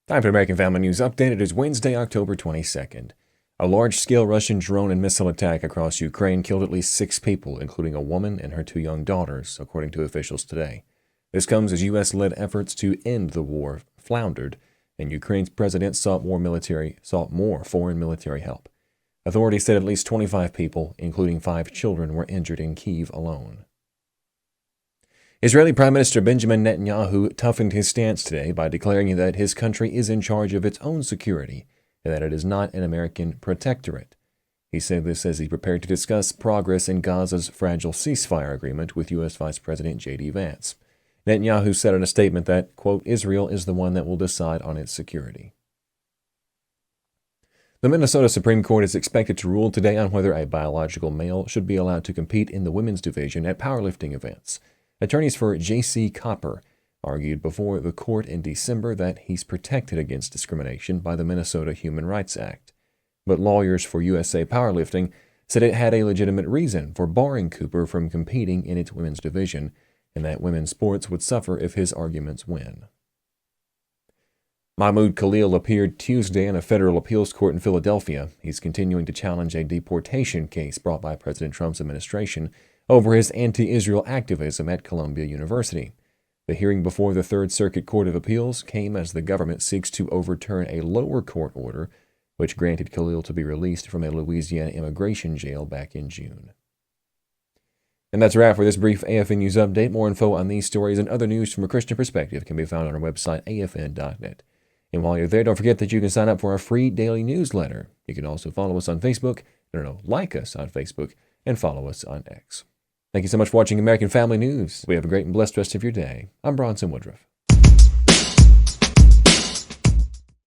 Time for American Family News Update. It is Wednesday, October 22nd. A large-scale Russian drone and missile attack across Ukraine killed at least 6 people, including a woman and her 2 young daughters, according to officials today. This comes as U.S.-led efforts to end the war floundered, and Ukraine's president sought more foreign military help. Authorities said at least 25 people, including 5 children, were injured in Kyiv alone. Israeli Prime Minister Benjamin Netanyahu toughened his stance today by declaring that his country is in charge of its own security and that it is not an American protectorate. He said this as he prepared to discuss progress in Gaza's fragile ceasefire agreement with U.S. Vice President J.D. Vance. Netanyahu said in a statement that, quote, Israel is the one that will decide on its security. The Minnesota Supreme Court is expected to rule today on whether a biological male should be allowed to compete in the women's division at powerlifting events. Attorneys for J.C. Copper argued before the court in December that he's protected against discrimination by the Minnesota Human Rights Act. But lawyers for USA Powerlifting said it had a legitimate reason for barring Cooper from competing in its women's division, and that women's sports would suffer if his arguments win. Mahmoud Khalil appeared Tuesday in a federal appeals court in Philadelphia. He's continuing to challenge a deportation case brought by President Trump's administration over his anti-Israel activism at Columbia University. The hearing before the Third Circuit Court of Appeals came as the government seeks to overturn a lower court order which granted Khalil to be released from a Louisiana immigration jail back in June. And that's a wrap for this brief AFN News Update. More info on these stories and other news from a Christian perspective can be found on our website, afn.net. And while you're there, don't forget that you can sign up for our free daily newsletter. You can also follow us on Facebook, like us on Facebook, and follow us on X. Thank you so much for watching American Family News. We have a great and blessed rest of your day. I'm Bronson Woodruff.